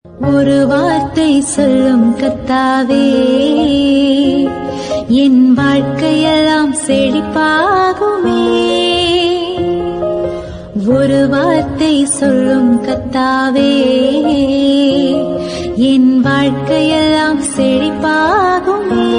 ஒரு வார்த்தை சொல்லும் கர்த்தாவே, என் வாழ்க்கையெல்லாம் செழிப்பாகுமே. ஒரு வார்த்தை சொல்லும் கர்த்தாவே, என் வாழ்க்கையெல்லாம் செழிப்பாகுமே.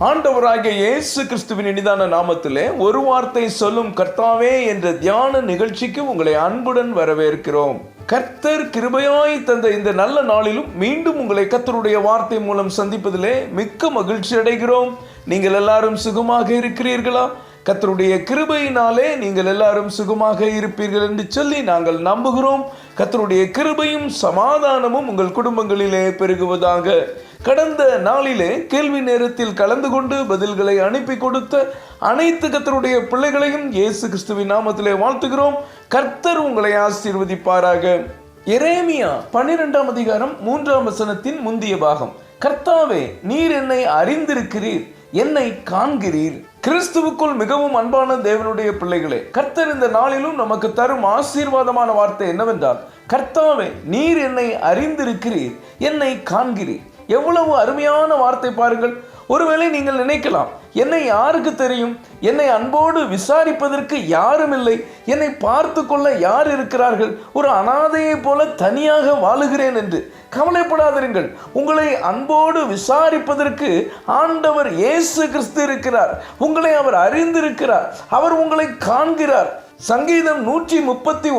ஆண்டவராகிய இயேசு கிறிஸ்துவின் இனிதான நாமத்திலே ஒரு வார்த்தை சொல்லும் கர்த்தாவே என்ற தியான நிகழ்ச்சிக்கு உங்களை அன்புடன் வரவேற்கிறோம். கர்த்தர் கிருபையாய் தந்த இந்த நல்ல நாளிலும் மீண்டும் உங்களை கர்த்தருடைய வார்த்தை மூலம் சந்திப்பதிலே மிக்க மகிழ்ச்சி அடைகிறோம். நீங்கள் எல்லாரும் சுகமாக இருக்கிறீர்களா? கர்த்தருடைய கிருபையினாலே நீங்கள் எல்லாரும் சுகமாக இருப்பீர்கள் என்று சொல்லி நாங்கள் நம்புகிறோம். கர்த்தருடைய கிருபையும் சமாதானமும் உங்கள் குடும்பங்களிலே பெருகுவதாக. கடந்த நாளிலே கேள்வி நேரத்தில் கலந்து கொண்டு பதில்களை அனுப்பி கொடுத்த அனைத்து கர்த்தருடைய பிள்ளைகளையும் இயேசு கிறிஸ்துவின் நாமத்திலே வாழ்த்துகிறோம். கர்த்தர் உங்களை ஆசீர்வதிப்பாராக. எரேமியா 12ஆம் அதிகாரம் 3ஆம் வசனத்தின் முந்திய பாகம். கர்த்தாவே, நீர் என்னை அறிந்திருக்கிறீர், என்னை காண்கிறீர். கிறிஸ்துவுக்குள் மிகவும் அன்பான தேவனுடைய பிள்ளைகளே, கர்த்தர் இந்த நாளிலும் நமக்கு தரும் ஆசீர்வாதமான வார்த்தை என்னவென்றால், கர்த்தாவே, நீர் என்னை அறிந்திருக்கிறீர், என்னை காண்கிறீர். எவ்வளவு அருமையான வார்த்தை பாருங்கள். ஒருவேளை நீங்கள் நினைக்கலாம், என்னை யாருக்கு தெரியும்? என்னை அன்போடு விசாரிப்பதற்கு யாரும் இல்லை, என்னை பார்த்து கொள்ள யார் இருக்கிறார்கள்? ஒரு அனாதையை போல தனியாக வாழுகிறேன் என்று கவலைப்படாதிருங்கள். உங்களை அன்போடு விசாரிப்பதற்கு ஆண்டவர் இயேசு கிறிஸ்து இருக்கிறார். உங்களை அவர் அறிந்திருக்கிறார், அவர் உங்களை காண்கிறார். சங்கீதம் 139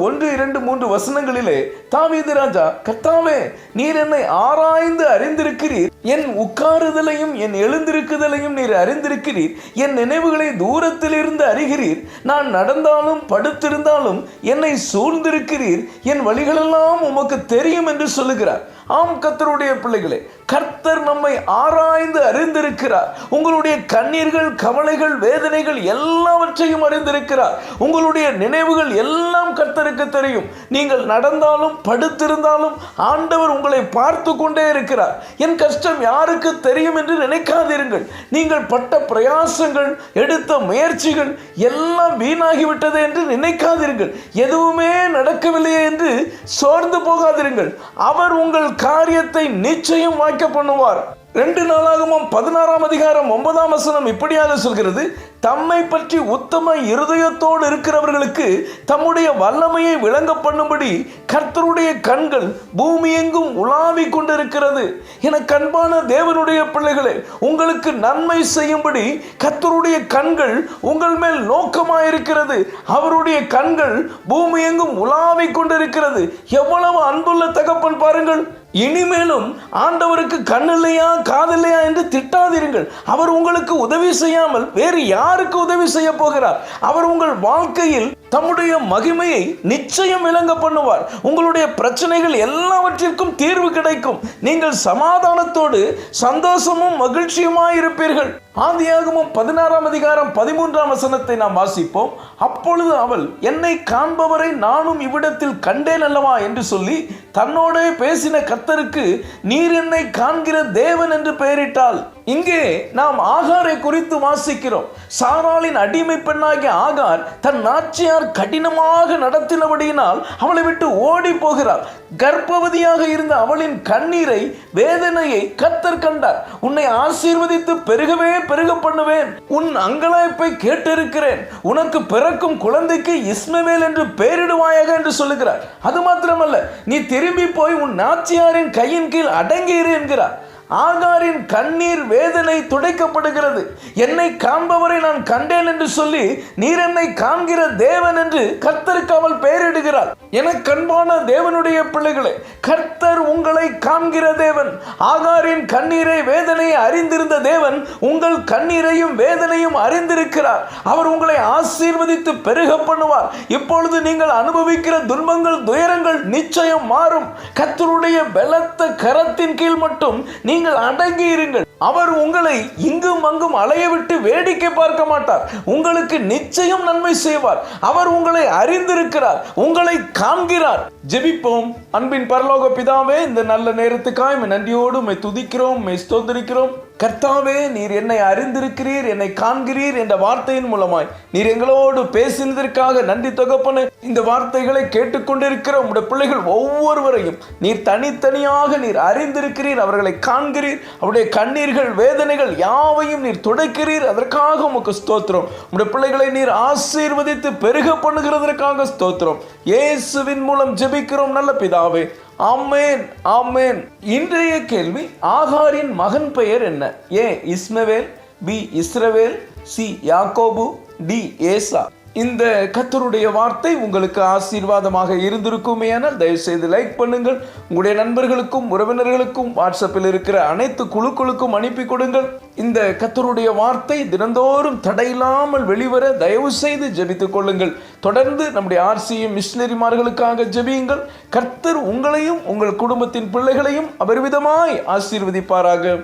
1, 2, 3 வசனங்களிலே தாவீது ராஜா, கர்த்தாவே, நீர் என்னை ஆராய்ந்து அறிந்திருக்கிறீர், என் உட்காருதலையும் என் எழுந்திருக்குதலையும் நீர் அறிந்திருக்கிறீர், என் நினைவுகளை தூரத்தில் இருந்து அறிகிறீர், நான் நடந்தாலும் படுத்திருந்தாலும் என்னை சூழ்ந்திருக்கிறீர், என் வழிகளெல்லாம் உமக்கு தெரியும் என்று சொல்லுகிறார். ஆம் கர்த்தருடைய பிள்ளைகளே, கர்த்தர் நம்மை ஆராய்ந்து அறிந்திருக்கிறார். உங்களுடைய கண்ணீர்கள், கவலைகள், வேதனைகள் எல்லாவற்றையும் அறிந்திருக்கிறார். உங்களுடைய நினைவுகள் எல்லாம் கர்த்தருக்கு தெரியும். நீங்கள் நடந்தாலும் படுத்திருந்தாலும் ஆண்டவர் உங்களை பார்த்து கொண்டே இருக்கிறார். என் கஷ்டம் யாருக்கு தெரியும் என்று நினைக்காதீர்கள். நீங்கள் பட்ட பிரயாசங்கள், எடுத்த முயற்சிகள் எல்லாம் வீணாகிவிட்டது என்று நினைக்காதீர்கள். எதுவுமே நடக்கவில்லையே என்று சோர்ந்து போகாதீர்கள். அவர் உங்கள் காரியத்தை நிச்சயம் வாய்க்க பண்ணுவார். 2 நாளாகமம் 16ஆம் அதிகாரம் 9ஆம் வசனம் இப்படியாக சொல்கிறது, தம்மை பற்றி உத்தம இருதயத்தோடு இருக்கிறவர்களுக்கு தம்முடைய வல்லமையை விளங்க பண்ணும்படி கர்த்தருடைய கண்கள் பூமி எங்கும் உலாவிக் கொண்டிருக்கிறது. என கண்பான தேவனுடைய பிள்ளைகளே, உங்களுக்கு நன்மை செய்யும்படி கர்த்தருடைய கண்கள் உங்கள் மேல் நோக்கமாயிருக்கிறது. அவருடைய கண்கள் பூமி எங்கும் உலாவிக் கொண்டிருக்கிறது. எவ்வளவு அன்புள்ள தகப்பன் பாருங்கள். இனிமேலும் ஆண்டவருக்கு கண் இல்லையா, காதில்லையா என்று திட்டாதீர்கள். அவர் உங்களுக்கு உதவி செய்யாமல் வேறு யாருக்கு உதவி செய்ய போகிறார்? அவர் உங்கள் வாழ்க்கையில் தம்முடைய மகிமையை நிச்சயம் விளங்க பண்ணுவார். உங்களுடைய பிரச்சனைகள் எல்லாவற்றிற்கும் தீர்வு கிடைக்கும். நீங்கள் சமாதானத்தோடு சந்தோஷமும் மகிழ்ச்சியுமாய் இருப்பீர்கள். ஆதியாகமம் 16ஆம் அதிகாரம் 13ஆம் வசனத்தை நாம் வாசிப்போம். அப்பொழுது அவள், என்னை காண்பவரை நானும் இவ்விடத்தில் கண்டேன் அல்லவா என்று சொல்லி தன்னோட பேசின கர்த்தருக்கு நீர் என்னை காண்கிற தேவன் என்று பெயரிட்டாள். இங்கே நாம் ஆகாரை குறித்து வாசிக்கிறோம். சாராளின் அடிமை பெண்ணாகிய ஆகார் தன் நாச்சியார் கடினமாக நடத்தினபடியினால் அவளை விட்டு ஓடி போகிறார். கர்ப்பவதியாக இருந்த அவளின் கண்ணீரை, வேதனையை கர்த்தர் கண்டார். உன்னை ஆசீர்வதித்து பெருகவே பெருக பண்ணுவேன், உன் அங்கலாய்ப்பை கேட்டிருக்கிறேன், உனக்கு பிறக்கும் குழந்தைக்கு இஸ்மவேல் என்று பெயரிடுவாயாக என்று சொல்லுகிறார். அது மாத்திரமல்ல, நீ திரும்பி போய் உன் நாச்சியாரின் கையின் கீழ் அடங்கியிரு என்கிறார். ஆகாரின் கண்ணீர், வேதனை துடைக்கப்படுகிறது. என்னை காண்பவரை நான் கண்டேன் என்று சொல்லி நீர் என்னை காண்கிற தேவன் என்று கர்த்தருக்கு அவள் பெயரிடுகிறாள். என கண்பான தேவனுடைய பிள்ளைகளே, கர்த்தர் உங்களை காண்கிற தேவன். ஆகாரின் கண்ணீரை, வேதனையை அறிந்திருந்த தேவன் உங்கள் கண்ணீரையும் வேதனையும் அறிந்திருக்கிறார். அவர் உங்களை ஆசீர்வதித்து பெருக பண்ணுவார். இப்பொழுது நீங்கள் அனுபவிக்கிற துன்பங்கள், துயரங்கள் நிச்சயம் மாறும். கர்த்தருடைய பலத்த கரத்தின் கீழ் மட்டும் நீங்கள் அடங்கி இருங்கள். அவர் உங்களை இங்கும் அங்கும் அலைய விட்டு வேடிக்கை பார்க்க மாட்டார். உங்களுக்கு நிச்சயம் நன்மை செய்வார். அவர் உங்களை அறிந்திருக்கிறார், உங்களை காண்கிறார். ஜெபிப்போம். அன்பின் பரலோக பிதாவே, இந்த நல்ல நேரத்துக்காய் நன்றியோடு உம்மை துதிக்கிறோம், உம்மை ஸ்தோத்திரிக்கிறோம். கர்த்தாவே, நீர் என்னை அறிந்திருக்கிறீர், என்னை காண்கிறீர் என்ற வார்த்தையின் மூலமாய் நீர் எங்களோடு பேசினதற்காக நன்றி தகப்பனே. இந்த வார்த்தைகளை கேட்டுக்கொண்டிருக்கிற உம்முடைய பிள்ளைகள் ஒவ்வொருவரையும் நீர் தனித்தனியாக நீர் அறிந்திருக்கிறீர், அவர்களை காண்கிறீர், அவருடைய கண்ணீர்கள் வேதனைகள் யாவையும் நீர் துடைக்கிறீர். அதற்காக உமக்கு ஸ்தோத்திரம். உம்முடைய பிள்ளைகளை நீர் ஆசீர்வதித்து பெருக பண்ணுகிறதற்காக ஸ்தோத்திரம். இயேசுவின் மூலம் ஜெபிக்கிறோம் நல்ல பிதாவே, ஆமென், ஆமென். இன்றைய கேள்வி, ஆகாரின் மகன் பெயர் என்ன? ஏ இஸ்மவேல், பி இஸ்ரவேல், சி யாக்கோபு, டி ஏசா. இந்த கர்த்தருடைய வார்த்தை உங்களுக்கு ஆசீர்வாதமாக இருந்திருக்குமேயானால் தயவு செய்து லைக் பண்ணுங்கள். உங்களுடைய நண்பர்களுக்கும் உறவினர்களுக்கும் வாட்ஸ்அப்பில் இருக்கிற அனைத்து குழுக்களுக்கும் அனுப்பி கொடுங்கள். இந்த கர்த்தருடைய வார்த்தை தினந்தோறும் தடையில்லாமல் வெளிவர தயவு செய்து ஜெபித்துக் கொள்ளுங்கள். தொடர்ந்து நம்முடைய RCM மிஷனரிமார்களுக்காக ஜெபியுங்கள். கர்த்தர் உங்களையும் உங்கள் குடும்பத்தின் பிள்ளைகளையும் அபரிவிதமாய் ஆசீர்வதிப்பாராக.